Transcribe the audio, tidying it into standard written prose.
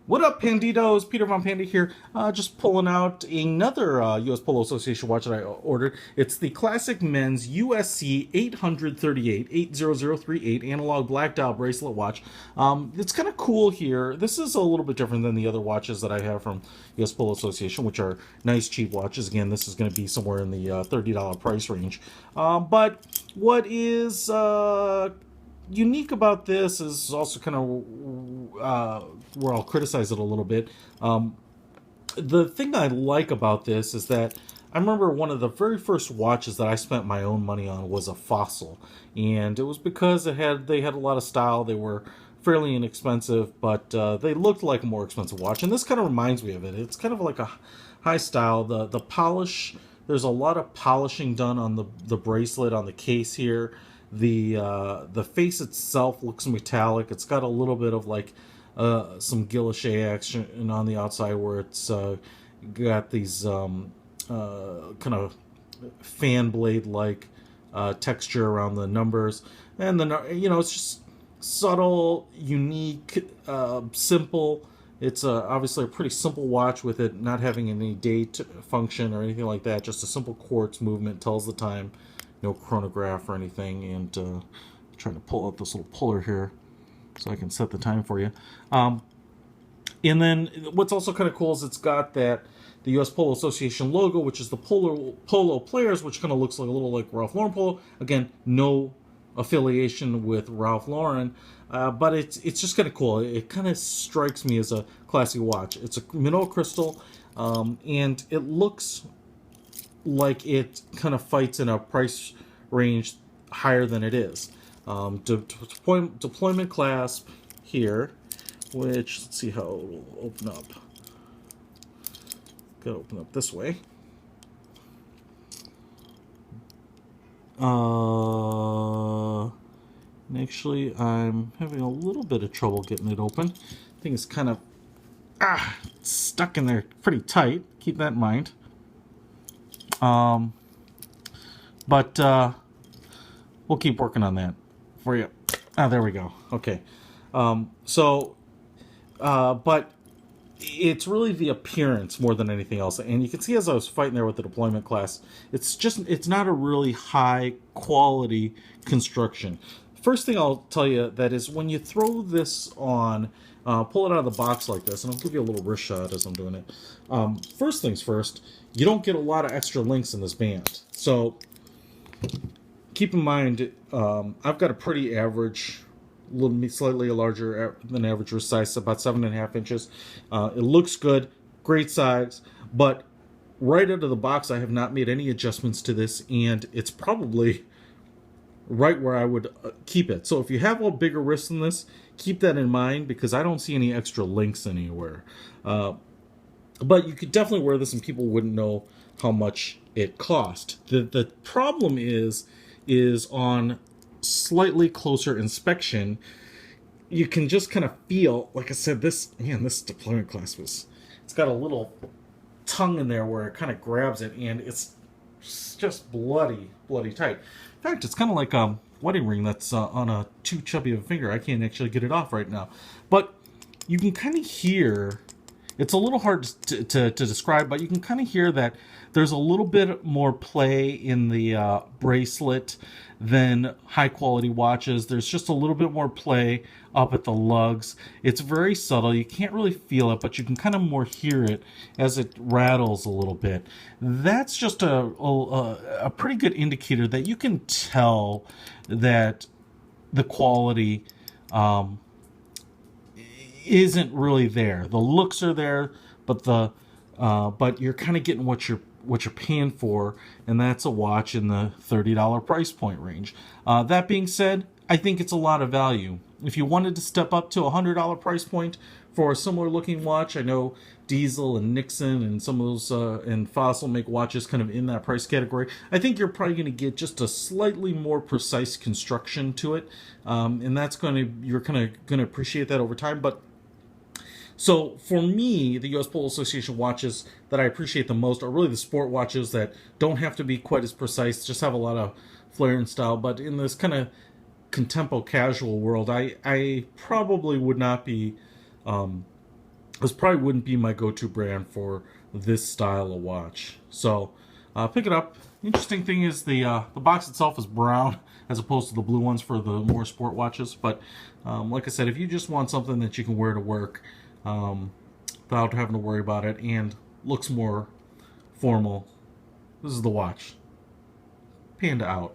What up, Panditos? Peter Von Panda here. Just pulling out another US Polo Association watch that I ordered. It's the classic men's USC80038 80038 analog black dial bracelet watch. It's kind of cool here. This is a little bit different than the other watches that I have from US Polo Association, which are nice cheap watches. Again, this is going to be somewhere in the $30 price range. But what is unique about this is also kind of where I'll criticize it a little bit. The thing I like about this is that I remember one of the very first watches that I spent my own money on was a Fossil, and it was because they had a lot of style. They were fairly inexpensive, but they looked like a more expensive watch, and this kind of reminds me of it. It's kind of like a high style. The polish, there's a lot of polishing done on the bracelet, on the case here. The face itself looks metallic. It's got a little bit of like some guilloche action on the outside where it's got these kind of fan blade like texture around the numbers, and it's just subtle, unique, simple. It's obviously a pretty simple watch with it not having any date function or anything like that. Just a simple quartz movement tells the time. No chronograph or anything, and trying to pull out this little puller here so I can set the time for you. And then what's also kind of cool is it's got the US Polo Association logo, which is the Polo Players, which kind of looks like a little like Ralph Lauren Polo. Again, no affiliation with Ralph Lauren, but it's just kind of cool. It kind of strikes me as a classy watch. It's a minnow crystal, and it looks like it kind of fights in a price range higher than it is. Deployment clasp here, which, let's see how it will open up. Gotta open up this way. Actually, I'm having a little bit of trouble getting it open. I think it's kind of stuck in there pretty tight. Keep that in mind. But we'll keep working on that for you. There we go. Okay. But it's really the appearance more than anything else. And you can see as I was fighting there with the deployment class, it's not a really high quality construction. First thing I'll tell you that is when you throw this on, pull it out of the box like this, and I'll give you a little wrist shot as I'm doing it. First things first, you don't get a lot of extra links in this band. So keep in mind, I've got a pretty average, slightly larger than average wrist size, about 7.5 inches. It looks good, great size, but right out of the box, I have not made any adjustments to this, and it's probably right where I would keep it. So if you have a bigger wrist than this, keep that in mind, because I don't see any extra links anywhere. But you could definitely wear this and people wouldn't know how much it cost. The problem is on slightly closer inspection, you can just kind of feel, like I said, this deployment clasp it's got a little tongue in there where it kind of grabs it, and it's just bloody tight. In fact, it's kind of like a wedding ring that's on a too chubby of a finger. I can't actually get it off right now. But you can kind of hear, it's a little hard to describe, but you can kind of hear that there's a little bit more play in the bracelet than high quality watches. There's just a little bit more play up at the lugs. It's very subtle. You can't really feel it, but you can kind of more hear it as it rattles a little bit. That's just a pretty good indicator that you can tell that the quality isn't really there. The looks are there, but you're kind of getting what you're paying for, and that's a watch in the $30 price point range. That being said, I think it's a lot of value. If you wanted to step up to a $100 price point for a similar looking watch, I know Diesel and Nixon and some of those and Fossil make watches kind of in that price category. I think you're probably going to get just a slightly more precise construction to it, and you're kind of going to appreciate that over time. But so for me, the US Polo Association watches that I appreciate the most are really the sport watches that don't have to be quite as precise, just have a lot of flair and style. But in this kind of contempo casual world, I probably would not be this probably wouldn't be my go-to brand for this style of watch. So pick it up. Interesting thing is the box itself is brown as opposed to the blue ones for the more sport watches. But like I said, if you just want something that you can wear to work without having to worry about it and looks more formal, this is the watch. Panda out.